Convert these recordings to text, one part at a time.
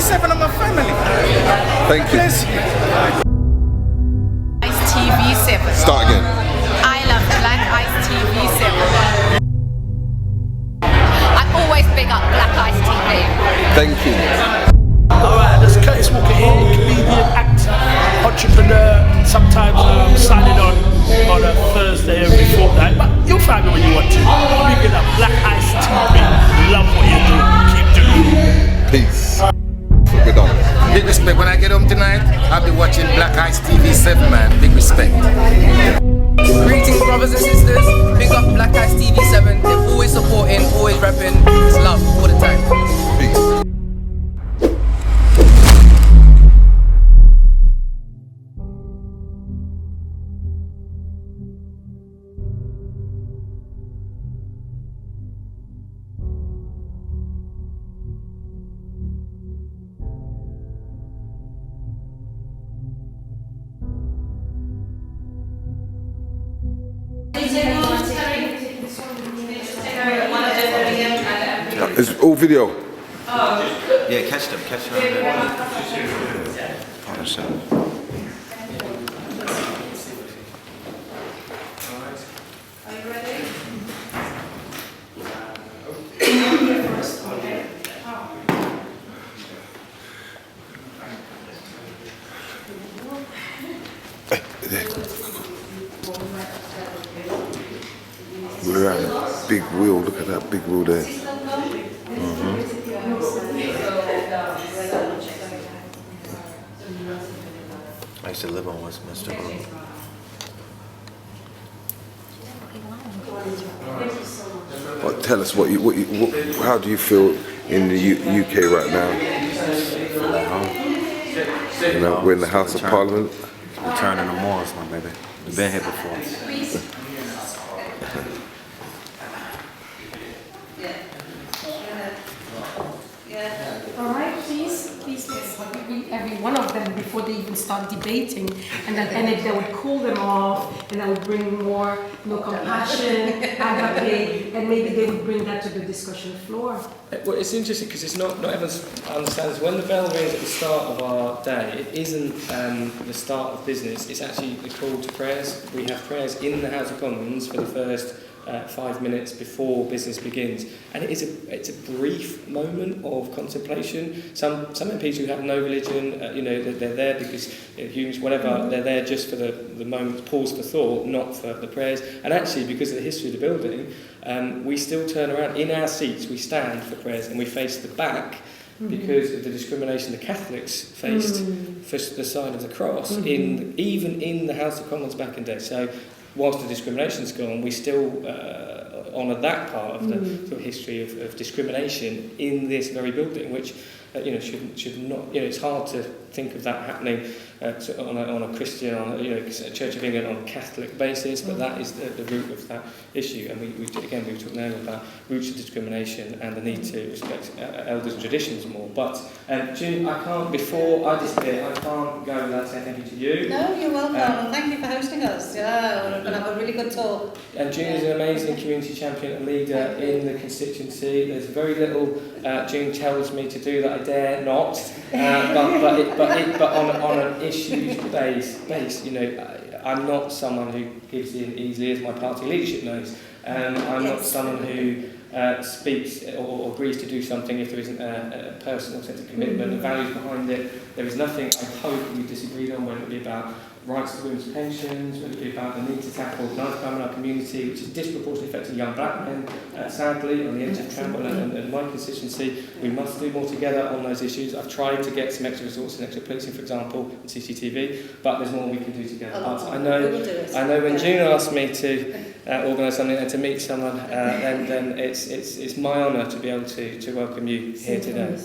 TV7 are my family. Thank you. Bless you. Ice TV7. Start again. I love Black Ice TV7. I always big up Black Ice TV. Thank you. Alright, this is Curtis Walker here, comedian, actor, entrepreneur, sometimes signing on a Thursday every fortnight, but you'll find me when you want to. Big it up, Black Ice TV, love what you do, keep doing it. Peace. We're done. Big respect. When I get home tonight, I'll be watching Black Ice TV7, man. Big respect. Greetings, brothers and sisters. Big up Black Ice TV7. They're always supporting, always rapping. It's love all the time. Peace. It's all video. Yeah, catch them. Partnership. Are you ready? We're at a big wheel. Look at that big wheel there. I used to live on Westminster Road. But tell us how do you feel in the UK right now? You know, we're in the House of Parliament. Returning to Moors, my baby. We've been here before. All right, please let's read every one of them before they even start debating, and then if they would cool them off, and that would bring more, compassion, agape, and maybe they would bring that to the discussion floor. Well, it's interesting because it's not everyone understands when the bell rings at the start of our day. It isn't the start of business. It's actually the call to prayers. We have prayers in the House of Commons for the first 5 minutes before business begins, and it's a brief moment of contemplation. Some MPs who have no religion, they're there because humans, whatever, they're there just for the moment, pause for thought, not for the prayers. And actually, because of the history of the building, we still turn around in our seats, we stand for prayers, and we face the back because of the discrimination the Catholics faced for the sign of the cross, even in the House of Commons back in the day. So whilst the discrimination's gone, we still honour that part of the sort of history of discrimination in this very building, which should not. It's hard to think of that happening on a Christian, Church of England on a Catholic basis, but that is the root of that issue. And we talked now about roots of discrimination and the need to respect elders and traditions more. But June, I can't go without saying thank you to you. No, you're welcome, and thank you for hosting us. Yeah, we're going to have a really good talk. And June is an amazing community champion and leader in the constituency. There's very little June tells me to do that I dare not, but on an issues base, I'm not someone who gives in easily, as my party leadership knows. I'm not someone who speaks or agrees to do something if there isn't a personal sense of commitment and values behind it. There is nothing I hope we disagreed on, whether it be about rights to women's pensions, whether it be about the need to tackle knife crime in our community, which is disproportionately affecting young black men, sadly, on the edge of travel and my constituency. We must do more together on those issues. I've tried to get some extra resources, extra policing, for example, and CCTV, but there's more we can do together. But I know when June asked me to organise something and to meet someone, then it's my honour to be able to welcome you here today.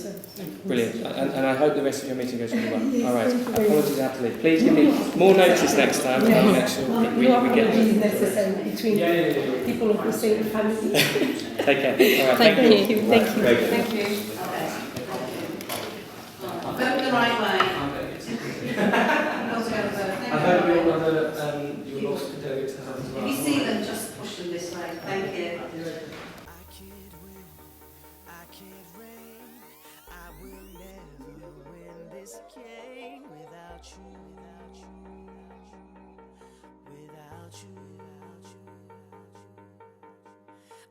Brilliant. And I hope the rest of your meeting goes really well. All right. Apologies, Natalie. Please give me more notice next time, and I'll make sure we get it. Necessary between people of the same family. Take care. All right. Thank you. Thank you. Go the right way. I hope your lost to do it as well. If you see them, just push them this way. Thank you. I can't win, I can't reign, I will never this game without you. Without you.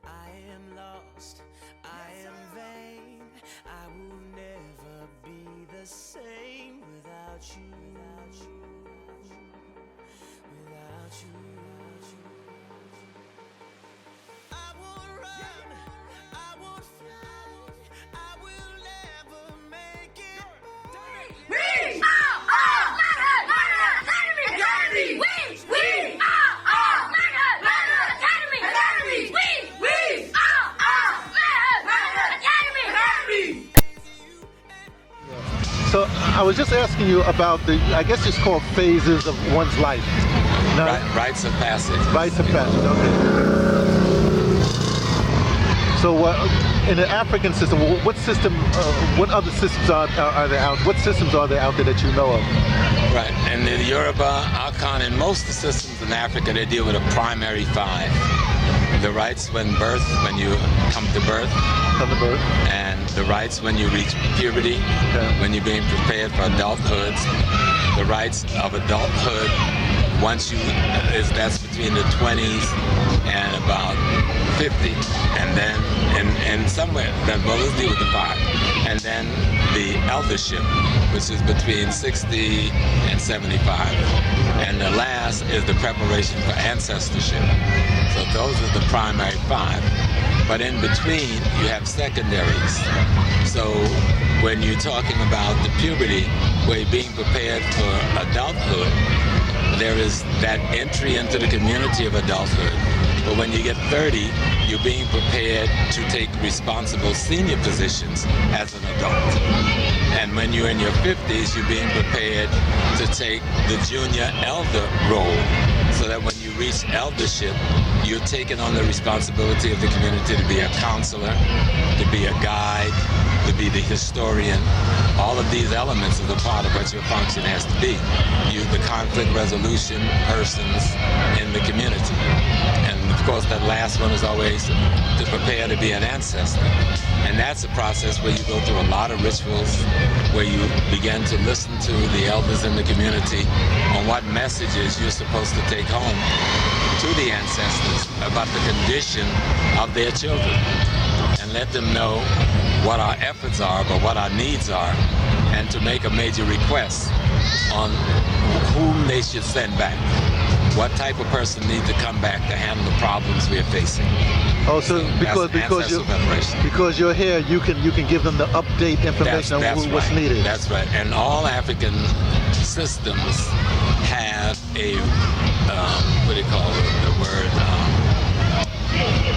I am lost, I am vain, I will never be the same without you. Without you. I will run, I will fly, I will never make it. We are Manhood Academy! We are Manhood Academy! We are Manhood Academy! So I was just asking you about the, I guess it's called phases of one's life. Now, Rites of passage. rites of passage, okay. So in the African system, what system, what other systems are there out? What systems are there out there that you know of? Right, and the Yoruba, Akan, and most of the systems in Africa, they deal with a primary 5. The rites when you come to birth. And the rites when you reach puberty, when you're being prepared for adulthood. The rites of adulthood, once that's between the 20s and about 50. And then, and somewhere, let's deal with the 5. And then the eldership, which is between 60 and 75. And the last is the preparation for ancestorship. So those are the primary 5. But in between, you have secondaries. So when you're talking about the puberty, where you're being prepared for adulthood, there is that entry into the community of adulthood. But when you get 30, you're being prepared to take responsible senior positions as an adult. And when you're in your 50s, you're being prepared to take the junior elder role, so that when you reach eldership, you're taking on the responsibility of the community to be a counselor, to be a guide, to be the historian. All of these elements are the part of what your function has to be. You're the conflict resolution persons in the community. And of course, that last one is always to prepare to be an ancestor. And that's a process where you go through a lot of rituals, where you begin to listen to the elders in the community on what messages you're supposed to take home to the ancestors about the condition of their children, and let them know what our efforts are, but what our needs are, and to make a major request on whom they should send back. What type of person needs to come back to handle the problems we are facing. Oh, so because you're here, you can give them the update information on what's needed. That's right. And all African systems have a what do you call it? The word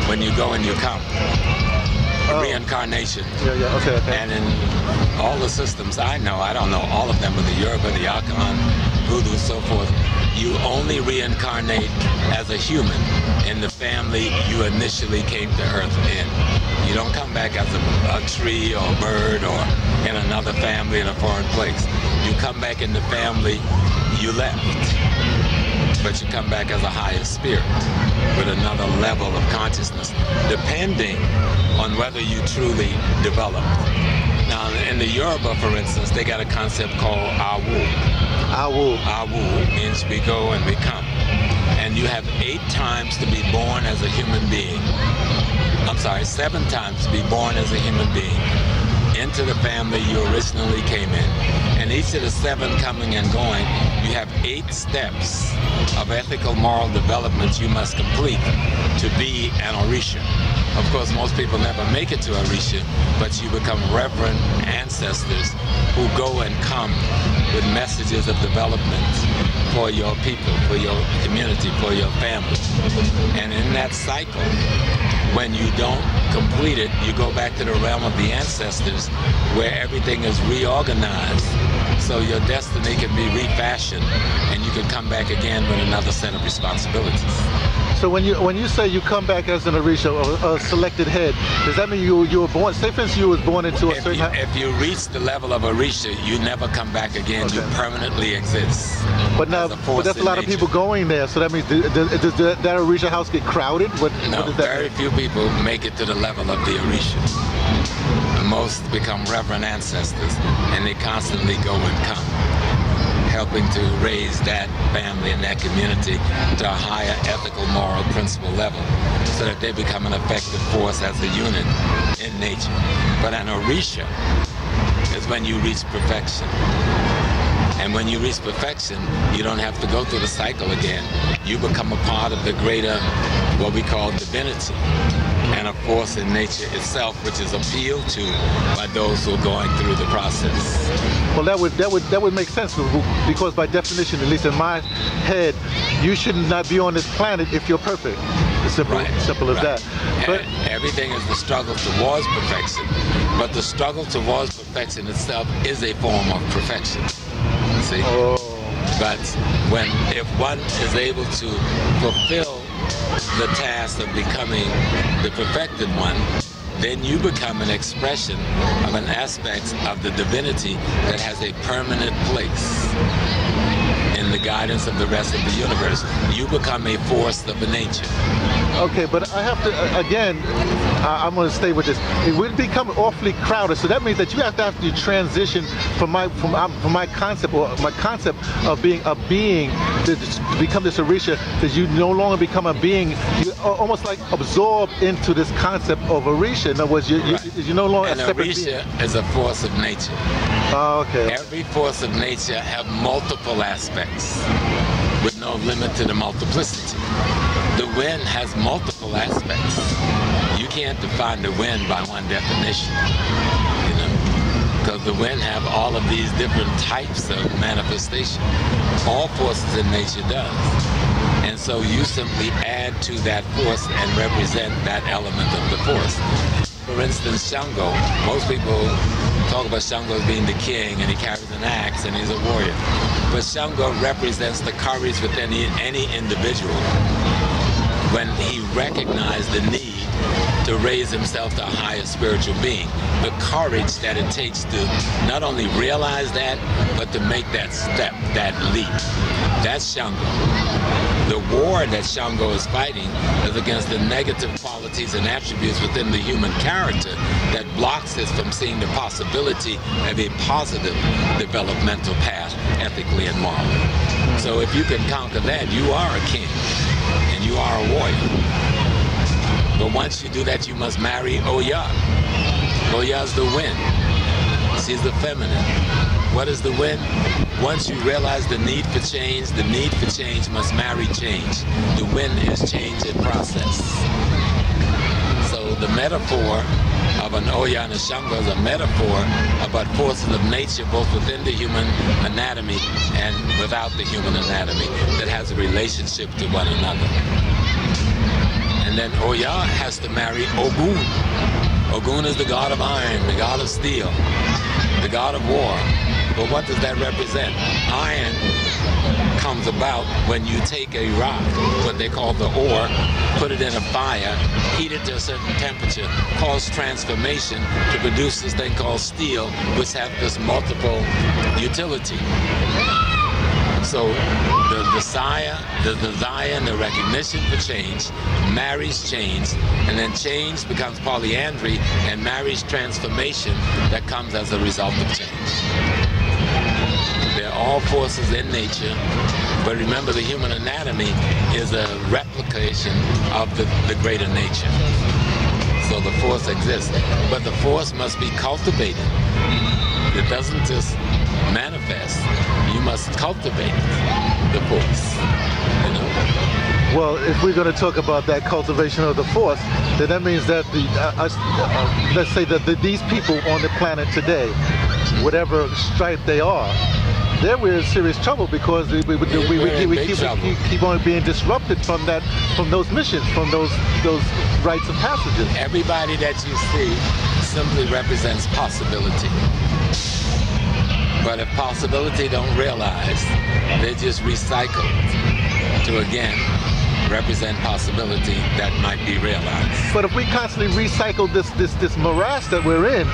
when you go and you come. Reincarnation. Okay. And in all the systems I know, I don't know all of them, but the Yoruba, the Akan, Voodoo, so forth, you only reincarnate as a human in the family you initially came to Earth in. You don't come back as a tree or a bird or in another family in a foreign place. You come back in the family you left. But you come back as a higher spirit with another level of consciousness, depending on whether you truly develop. Now, in the Yoruba, for instance, they got a concept called Awu. Awu means we go and we come. And you have 8 times to be born as a human being. I'm sorry, 7 times to be born as a human being into the family you originally came in. And each of the 7 coming and going, you have 8 steps of ethical moral development you must complete to be an Orisha. Of course, most people never make it to Orisha, but you become reverend ancestors who go and come with messages of development for your people, for your community, for your family. And in that cycle, when you don't complete it, you go back to the realm of the ancestors where everything is reorganized so your destiny can be refashioned and you can come back again with another set of responsibilities. So when you say you come back as an Orisha or a selected head, does that mean you were born? Say for instance, you was born into a certain. If you reach the level of Orisha, you never come back again. Okay. You permanently exist. But now, but that's a lot of people going there. So that means does that Orisha house get crowded? No, very few people make it to the level of the Orisha. Most become reverend ancestors, and they constantly go and come, helping to raise that family and that community to a higher ethical, moral, principle level, so that they become an effective force as a unit in nature. But an Orisha is when you reach perfection. And when you reach perfection, you don't have to go through the cycle again. You become a part of the greater, what we call divinity, and a force in nature itself, which is appealed to by those who are going through the process. Well, that would make sense, because by definition, at least in my head, you should not be on this planet if you're perfect. It's simple as that. But everything is the struggle towards perfection, but the struggle towards perfection itself is a form of perfection. See? But if one is able to fulfill the task of becoming the perfected one, then you become an expression of an aspect of the divinity that has a permanent place in the guidance of the rest of the universe. You become a force of nature. Okay, but I have to, again, I'm going to stay with this. It would become awfully crowded, so that means that you have to transition from my concept, or my concept of being a being, to become this Orisha, that you no longer become a being. You almost like absorb into this concept of Orisha. In other words, you're no longer a separate being. Orisha is a force of nature. Oh, okay. Every force of nature have multiple aspects, with no limit to the multiplicity. The wind has multiple aspects. You can't define the wind by one definition, because the wind have all of these different types of manifestation. All forces in nature does. And so you simply add to that force and represent that element of the force. For instance, Shango, most people talk about Shango as being the king, and he carries an axe and he's a warrior. But Shango represents the courage within any individual when he recognized the need to raise himself to a higher spiritual being. The courage that it takes to not only realize that, but to make that step, that leap. That's Shango. The war that Shango is fighting is against the negative qualities and attributes within the human character that blocks us from seeing the possibility of a positive developmental path, ethically and morally. So if you can conquer that, you are a king and you are a warrior. But once you do that, you must marry Oya. Oya is the wind. She's the feminine. What is the wind? Once you realize the need for change must marry change. The wind is change in process. So the metaphor of an Oya and a Shango is a metaphor about forces of nature, both within the human anatomy and without the human anatomy, that has a relationship to one another. And then Oya has to marry Ogun. Ogun is the god of iron, the god of steel, the god of war. But what does that represent? Iron comes about when you take a rock, what they call the ore, put it in a fire, heat it to a certain temperature, cause transformation to produce this thing called steel, which has this multiple utility. So the desire and the recognition for change marries change, and then change becomes polyandry and marries transformation that comes as a result of change. They're all forces in nature, but remember, the human anatomy is a replication of the greater nature. So the force exists, but the force must be cultivated. It doesn't just manifest. You must cultivate the force. Well, if we're going to talk about that cultivation of the force, then that means that let's say that these people on the planet today, whatever stripe they are, we're in serious trouble, because we keep on being disrupted from those missions, from those rites of passages. Everybody that you see simply represents possibility. But if possibility don't realize, they're just recycled to again represent possibility that might be realized. But if we constantly recycle this morass that we're in,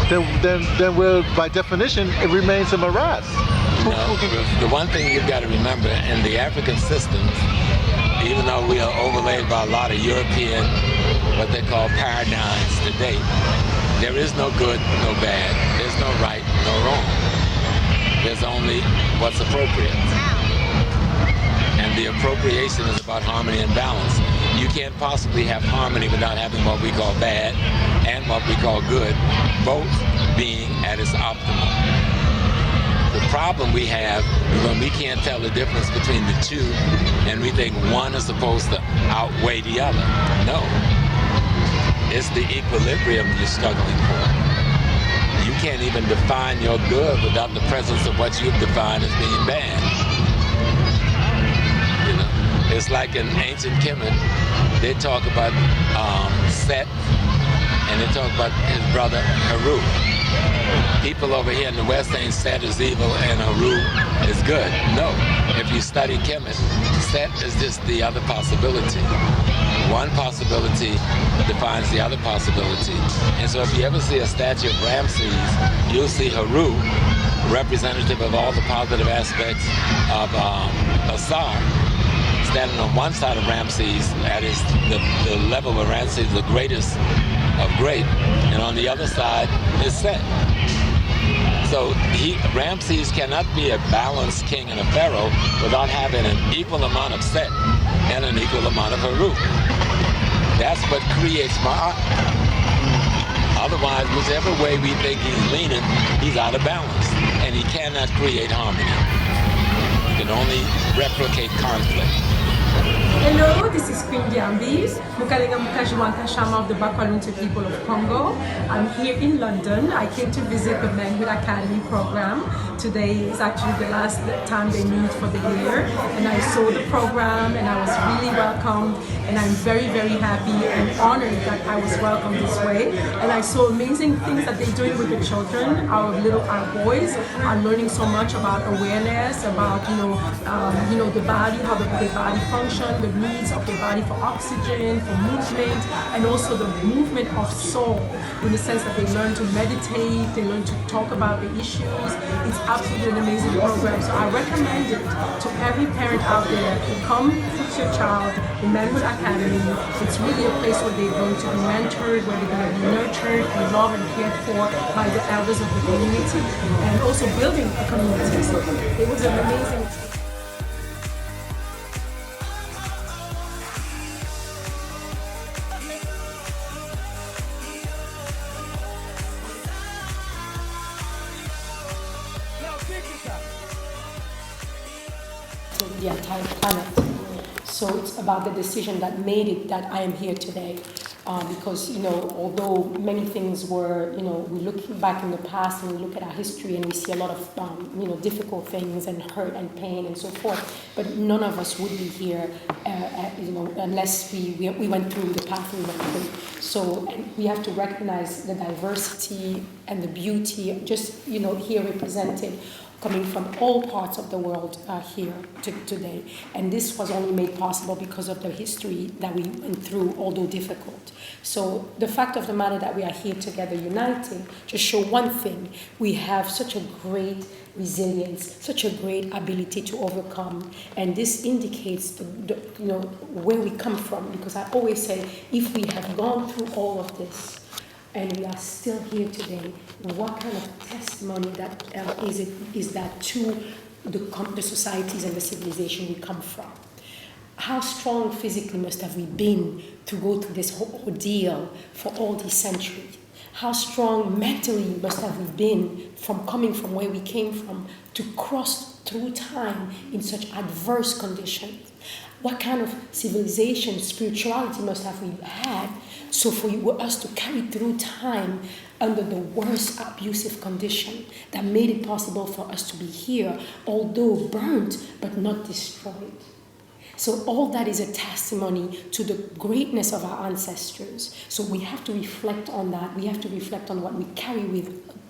then we're, by definition, it remains a morass. No, the one thing you've got to remember, in the African systems, even though we are overlaid by a lot of European, what they call paradigms today, there is no good, no bad. There's no right, no wrong. There's only what's appropriate. And the appropriation is about harmony and balance. You can't possibly have harmony without having what we call bad and what we call good, both being at its optimum. The problem we have is when we can't tell the difference between the two and we think one is supposed to outweigh the other. No. It's the equilibrium you're struggling for. You can't even define your good without the presence of what you've defined as being bad. You know, it's like in ancient Kemet, they talk about Set, and they talk about his brother Haru. People over here in the West saying Set is evil and Haru is good. No, if you study Kemet, Set is just the other possibility. One possibility defines the other possibility. And so if you ever see a statue of Ramses, you'll see Haru, representative of all the positive aspects of Asar, standing on one side of Ramses, that is the level where Ramses is the greatest of great, and on the other side is Set. So Ramses cannot be a balanced king and a pharaoh without having an equal amount of Set and an equal amount of Haru. That's what creates Ma'at. Otherwise, whichever way we think he's leaning, he's out of balance, and he cannot create harmony. He can only replicate conflict. Hello, this is Queen Diambi, Mukalenga Mukajwanta Shama of the Bakwalunte people of Congo. I'm here in London. I came to visit the Manhood Academy program. Today is actually the last time they meet for the year, and I saw the program and I was really welcomed, and I'm very, very happy and honored that I was welcomed this way. And I saw amazing things that they're doing with the children. Our boys are learning so much about awareness, about the body, how the body functions, the needs of the body for oxygen, for movement, and also the movement of soul, in the sense that they learn to meditate, they learn to talk about the issues. It's absolutely an amazing program. So I recommend it to every parent out there. Come teach your child in Manhood Academy. It's really a place where they're going to be mentored, where they're going to be nurtured and loved and cared for by the elders of the community, and also building a community. So it was an amazing. The entire planet. So it's about the decision that made it that I am here today. Because, although many things were, we look back in the past and we look at our history and we see a lot of, difficult things and hurt and pain and so forth, but none of us would be here, unless we went through the path we went through. So we have to recognize the diversity and the beauty, just, here represented, coming from all parts of the world here today. And this was only made possible because of the history that we went through, although difficult. So the fact of the matter that we are here together united just show one thing: we have such a great resilience, such a great ability to overcome. And this indicates where we come from, because I always say, if we have gone through all of this, and we are still here today, what kind of testimony that is that to the societies and the civilization we come from? How strong physically must have we been to go through this whole ordeal for all these centuries? How strong mentally must have we been from coming from where we came from to cross through time in such adverse conditions? What kind of civilization, spirituality must have we had so for us to carry through time under the worst abusive condition that made it possible for us to be here, although burnt but not destroyed? So all that is a testimony to the greatness of our ancestors. So we have to reflect on that. We have to reflect on what we carry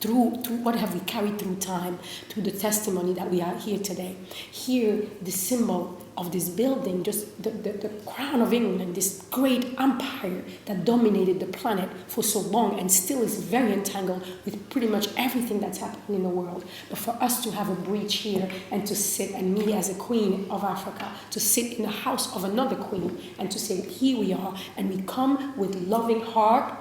through what have we carried through time, through the testimony that we are here today. Here, the symbol of this building, just the crown of England, this great empire that dominated the planet for so long and still is very entangled with pretty much everything that's happening in the world. But for us to have a breach here and to sit, and me as a queen of Africa, to sit in the house of another queen and to say, here we are, and we come with loving heart,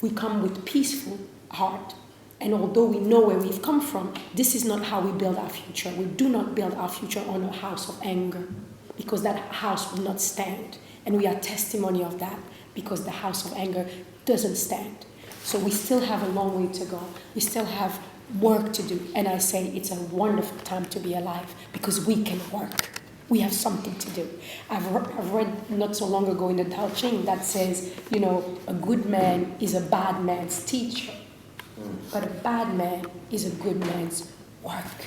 we come with peaceful heart. And although we know where we've come from, this is not how we build our future. We do not build our future on a house of anger, because that house will not stand. And we are testimony of that, because the house of anger doesn't stand. So we still have a long way to go. We still have work to do. And I say it's a wonderful time to be alive, because we can work. We have something to do. I've read not so long ago in the Tao Ching that says, you know, a good man is a bad man's teacher. But a bad man is a good man's work.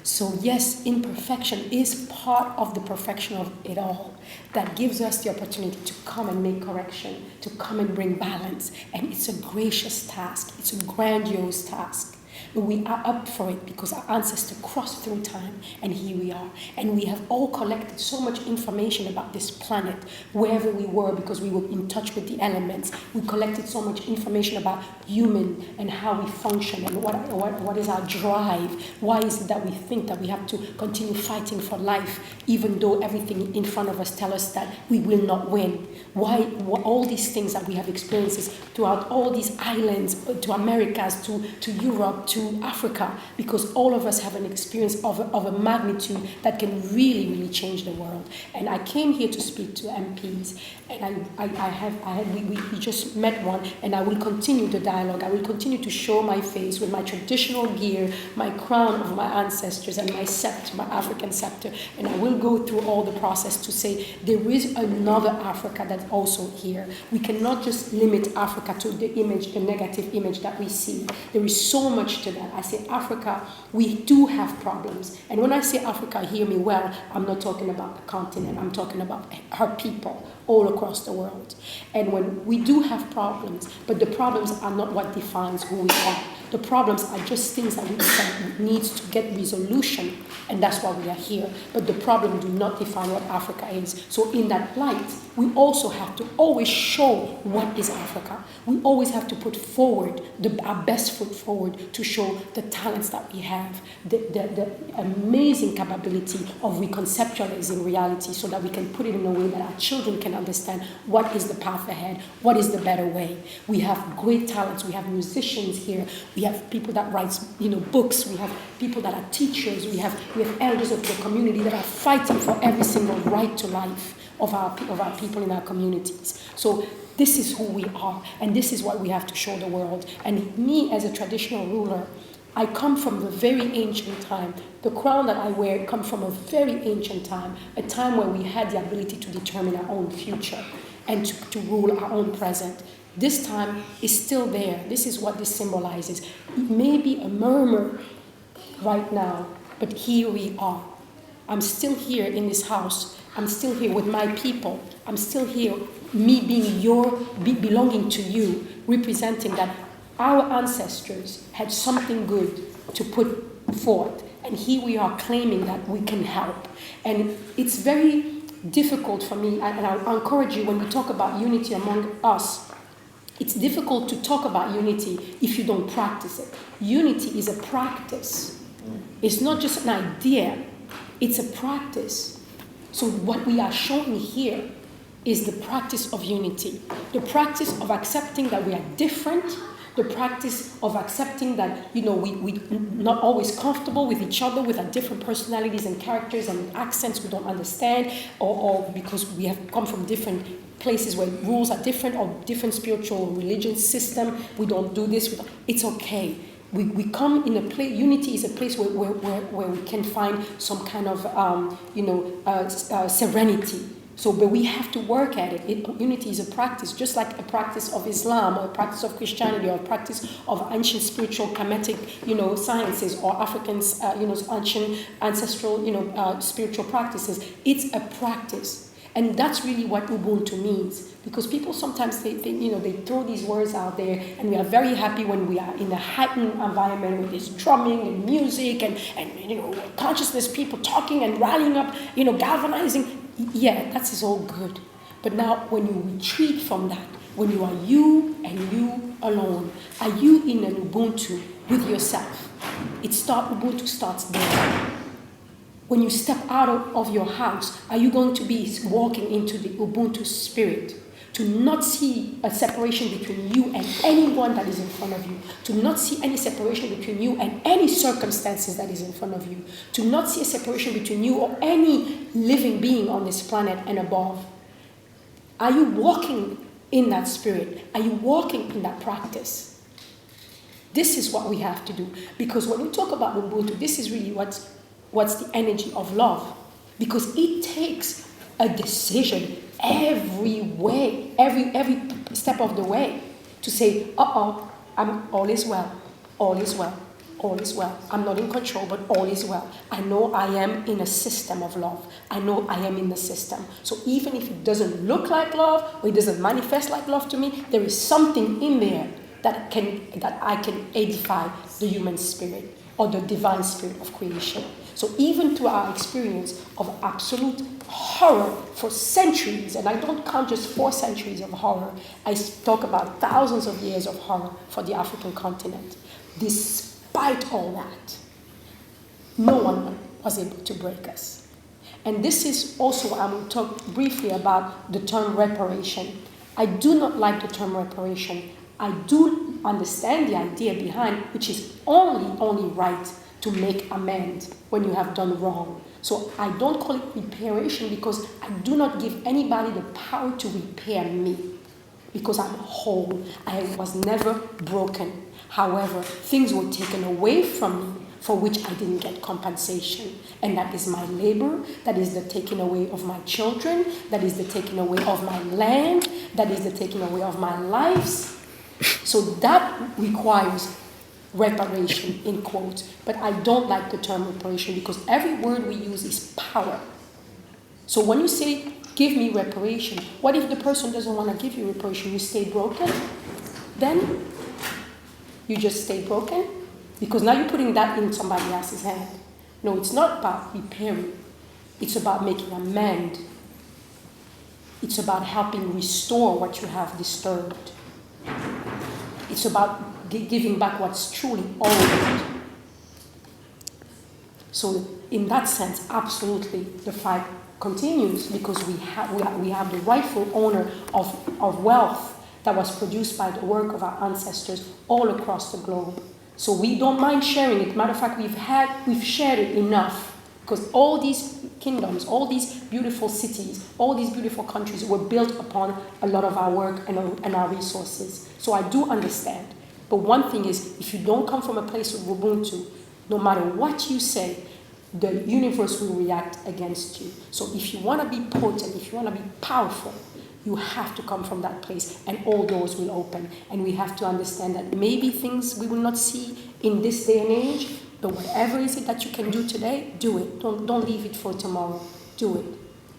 So yes, imperfection is part of the perfection of it all. That gives us the opportunity to come and make correction, to come and bring balance. And it's a gracious task. It's a grandiose task. But we are up for it because our ancestors crossed through time, and here we are. And we have all collected so much information about this planet, wherever we were, because we were in touch with the elements. We collected so much information about human and how we function and what is our drive. Why is it that we think that we have to continue fighting for life, even though everything in front of us tells us that we will not win? Why all these things that we have experienced throughout all these islands, to Americas, to Europe, to Africa, because all of us have an experience of a magnitude that can really, really change the world. And I came here to speak to MPs, and we just met one, and I will continue the dialogue. I will continue to show my face with my traditional gear, my crown of my ancestors, and my scepter, my African scepter, and I will go through all the process to say there is another Africa that's also here. We cannot just limit Africa to the image, the negative image that we see. There is so much to that. I say Africa, we do have problems. And when I say Africa, hear me well, I'm not talking about the continent, I'm talking about her people all across the world. And when we do have problems, but the problems are not what defines who we are. The problems are just things that we need to get resolution, and that's why we are here. But the problem do not define what Africa is. So in that light, we also have to always show what is Africa. We always have to put forward our best foot forward to show the talents that we have, the amazing capability of reconceptualizing reality, so that we can put it in a way that our children can understand what is the path ahead, what is the better way. We have great talents. We have musicians here. We have people that write, books. We have people that are teachers. We have elders of the community that are fighting for every single right to life of our people in our communities. So this is who we are, and this is what we have to show the world. And me, as a traditional ruler, I come from a very ancient time. The crown that I wear comes from a very ancient time, a time where we had the ability to determine our own future and to rule our own present. This time is still there. This is what this symbolizes. It may be a murmur right now, but here we are. I'm still here in this house. I'm still here with my people. I'm still here, me being belonging to you, representing that our ancestors had something good to put forth. And here we are claiming that we can help. And it's very difficult for me, and I'll encourage you when we talk about unity among us, it's difficult to talk about unity if you don't practice it. Unity is a practice. It's not just an idea, it's a practice. So what we are showing here is the practice of unity, the practice of accepting that we are different, the practice of accepting that, we're not always comfortable with each other, with our different personalities and characters and accents we don't understand, or because we have come from different places where rules are different, or different spiritual religion system. We don't do this. It's okay. We come in a place. Unity is a place where we can find some kind of serenity. So, but we have to work at it. Unity is a practice, just like a practice of Islam, or a practice of Christianity, or a practice of ancient spiritual Kemetic, sciences, or Africans, ancient ancestral, spiritual practices. It's a practice. And that's really what Ubuntu means. Because people sometimes they throw these words out there, and we are very happy when we are in a heightened environment with this drumming and music and consciousness, people talking and rallying up, galvanizing. Yeah, that is all good. But now when you retreat from that, when you are you and you alone, are you in an Ubuntu with yourself? Ubuntu starts there. When you step out of your house, are you going to be walking into the Ubuntu spirit? To not see a separation between you and anyone that is in front of you. To not see any separation between you and any circumstances that is in front of you. To not see a separation between you or any living being on this planet and above. Are you walking in that spirit? Are you walking in that practice? This is what we have to do. Because when we talk about Ubuntu, this is really what's the energy of love. Because it takes a decision every way, every step of the way, to say, all is well, all is well, all is well. I'm not in control, but all is well. I know I am in a system of love. I know I am in the system. So even if it doesn't look like love, or it doesn't manifest like love to me, there is something in there that I can edify the human spirit or the divine spirit of creation. So even through our experience of absolute horror for centuries, and I don't count just 4 centuries of horror, I talk about thousands of years of horror for the African continent. Despite all that, no one was able to break us. And this is also, I will talk briefly about the term reparation. I do not like the term reparation. I do understand the idea behind, which is only right to make amends when you have done wrong. So I don't call it reparation because I do not give anybody the power to repair me because I'm whole. I was never broken. However, things were taken away from me for which I didn't get compensation. And that is my labor, that is the taking away of my children, that is the taking away of my land, that is the taking away of my lives. So that requires reparation, in quotes. But I don't like the term reparation because every word we use is power. So when you say, give me reparation, what if the person doesn't want to give you reparation? You stay broken? Then you just stay broken? Because now you're putting that in somebody else's hand. No, it's not about repairing. It's about making amends. It's about helping restore what you have disturbed. It's about giving back what's truly owed. So in that sense, absolutely, the fight continues because we have the rightful owner of wealth that was produced by the work of our ancestors all across the globe. So we don't mind sharing it. Matter of fact, we've shared it enough because all these kingdoms, all these beautiful cities, all these beautiful countries were built upon a lot of our work and our resources. So I do understand. But one thing is, if you don't come from a place of Ubuntu, no matter what you say, the universe will react against you. So if you want to be potent, if you want to be powerful, you have to come from that place and all doors will open. And we have to understand that maybe things we will not see in this day and age, but whatever is it that you can do today, do it. Don't leave it for tomorrow. Do it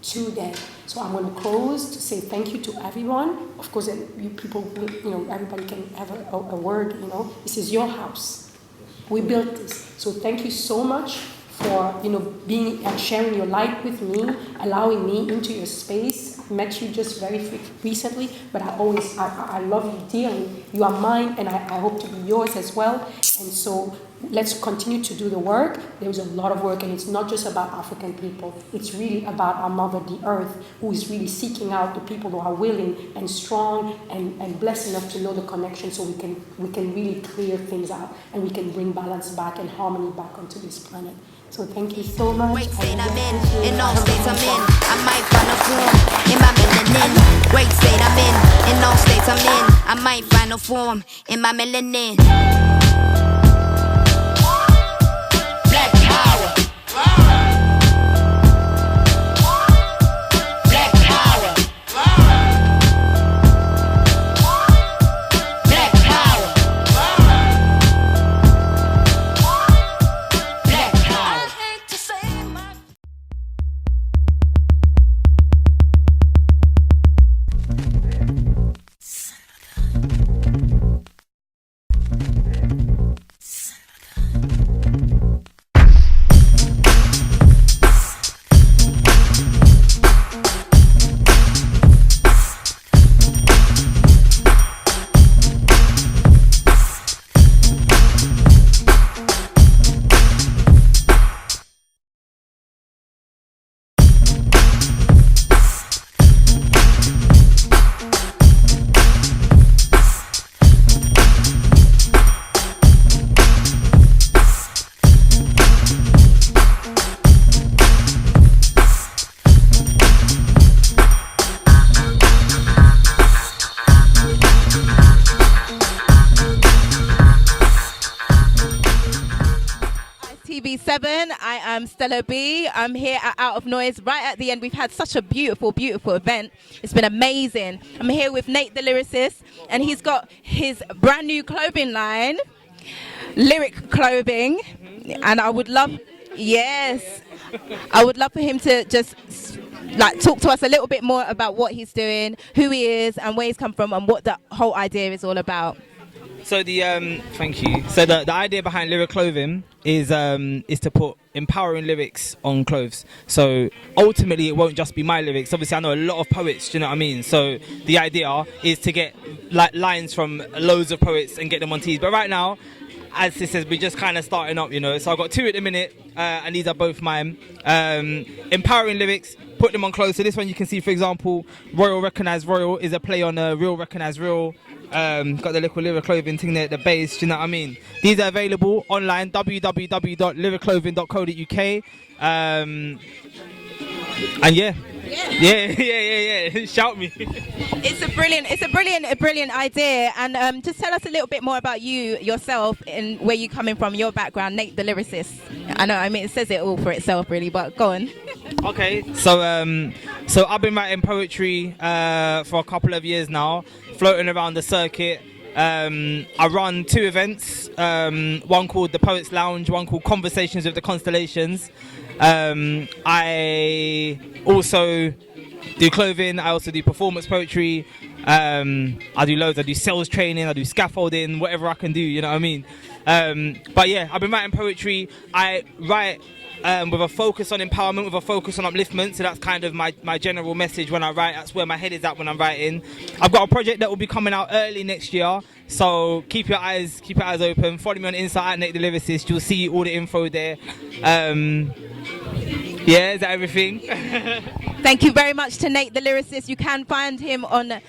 today. So I'm going to close to say thank you to everyone. Of course, you people, everybody can have a word. This is your house. We built this. So thank you so much for being and sharing your light with me, allowing me into your space. I met you just very recently, but I love you dearly. You are mine, and I hope to be yours as well. And so let's continue to do the work. There's a lot of work, and it's not just about African people. It's really about our mother, the earth, who is really seeking out the people who are willing and strong and blessed enough to know the connection so we can really clear things out and we can bring balance back and harmony back onto this planet. So thank you so much. Great state I'm in all states I'm in. I might find a form in my melanin. Great state I'm in all states I'm in. I might find a form in my melanin. Black power. Black power. Black power. Black power. TV7. I am Stella B. I'm here at Out of Noise. Right at the end, we've had such a beautiful, beautiful event. It's been amazing. I'm here with Nate the lyricist, and he's got his brand new clothing line, Lyric Clothing. And I would love, yes, I would love for him to just like talk to us a little bit more about what he's doing, who he is, and where he's come from, and what the whole idea is all about. So thank you. So the idea behind Lyric Clothing is to put empowering lyrics on clothes. So ultimately, it won't just be my lyrics. Obviously, I know a lot of poets. Do you know what I mean? So the idea is to get like lines from loads of poets and get them on tees. But right now, as this says, we're just kind of starting up, you know. So I've got 2 at the minute, and these are both mine. Empowering lyrics, put them on clothes. So this one you can see, for example, Royal Recognize Royal is a play on Real Recognize Real. Got the little Lyric Clothing thing there at the base, do you know what I mean? These are available online, www.lyricclothing.co.uk. And yeah. Shout me. It's a brilliant idea. And just tell us a little bit more about you yourself and where you're coming from, your background, Nate the lyricist. I know, I mean, it says it all for itself, really, but go on. Okay, so I've been writing poetry for a couple of years now, floating around the circuit. I run 2 events, one called the Poets Lounge, one called Conversations with the Constellations. I also do clothing, I also do performance poetry, I do loads, I do sales training, I do scaffolding, whatever I can do, you know what I mean? But yeah, I've been writing poetry. I write with a focus on empowerment, with a focus on upliftment, so that's kind of my general message when I write. That's where my head is at when I'm writing. I've got a project that will be coming out early next year, so keep your eyes open. Follow me on Insta at Nate the Lyricist. You'll see all the info there. Yeah, is that everything? Thank you very much to Nate the lyricist. You can find him on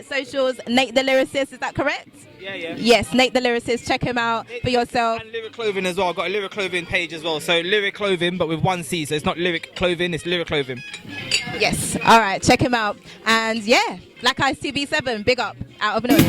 socials, Nate the lyricist, is that correct? Yeah. Yes, Nate the lyricist, check him out for yourself. And Lyric Clothing as well. I've got a Lyric Clothing page as well. So Lyric Clothing, but with 1 C. So it's not Lyric Clothing, it's Lyric Clothing. Yes, all right, check him out. And yeah, Black Eyes TV7, big up, Out of Noise.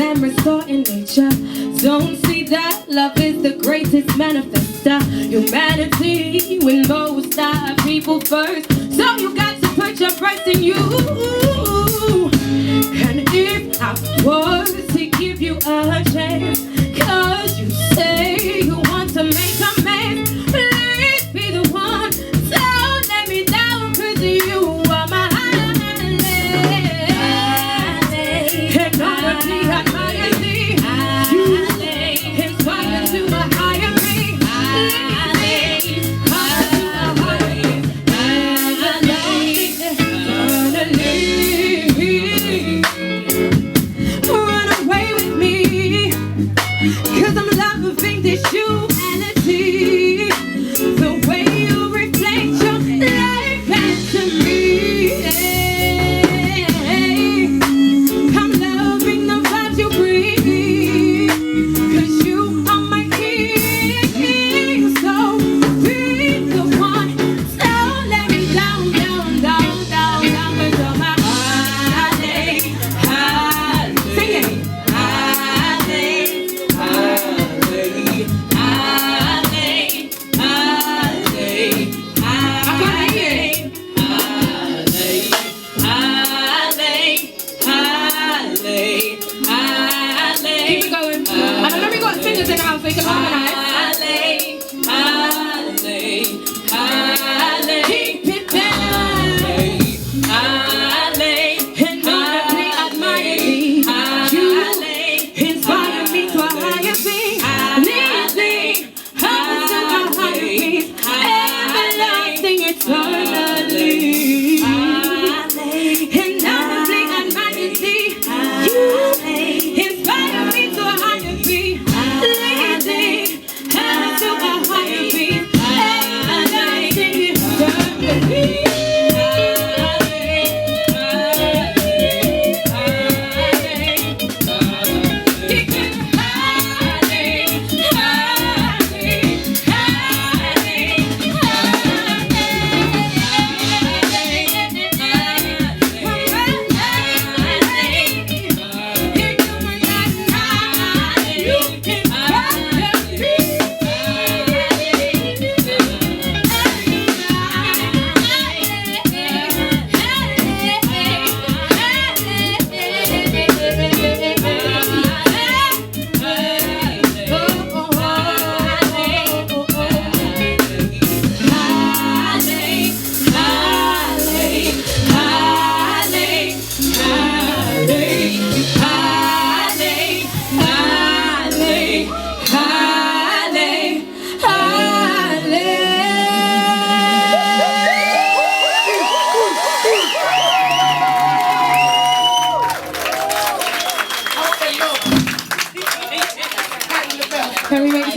And restore in nature. Don't see that love is the greatest manifester. Humanity will most die people first. So you got to put your trust in you. And if I was to give you a chance, cause you say you want to make a man, please be the one. Don't let me down, cause you are my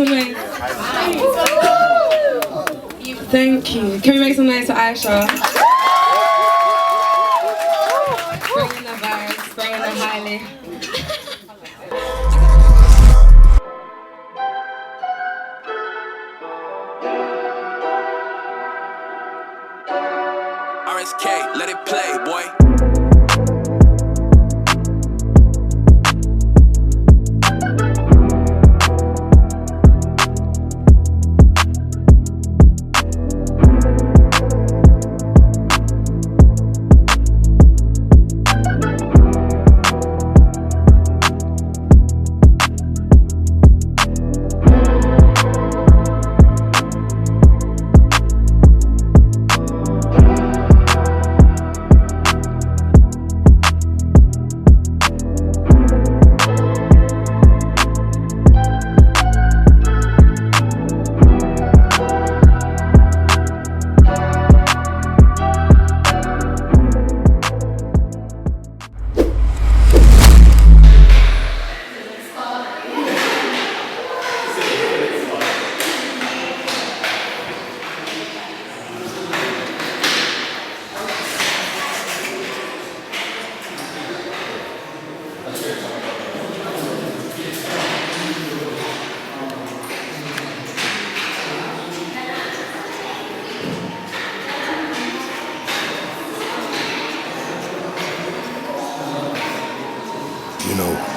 some noise? Thank you. Can we make some noise for Aisha? Bringing the vibes, bringing the highly. RSK, let it play, boy.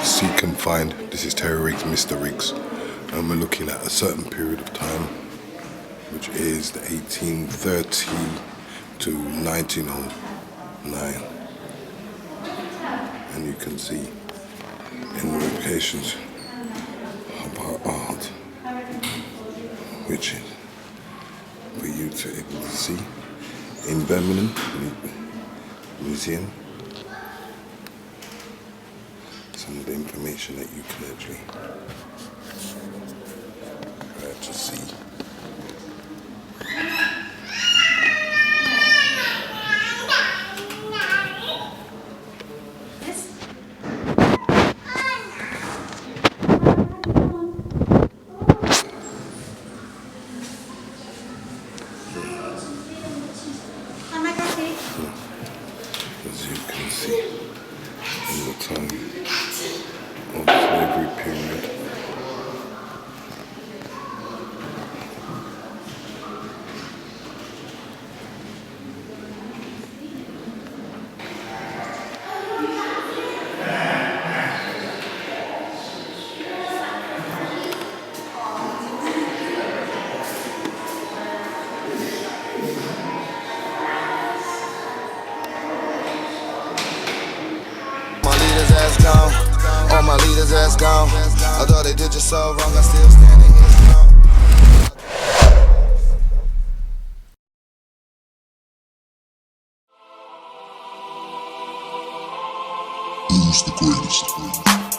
Seek and find. This is Terry Riggs, Mr. Riggs, and we're looking at a certain period of time, which is the 1830 to 1909, and you can see in the locations of our art, which is for you to be able to see in Birmingham Museum. Some of the information that you can actually to see. As you can see, in the time of slavery period, Gone. All my leaders ass gone. Although they did you so wrong, I still standing here strong. Who's the greatest?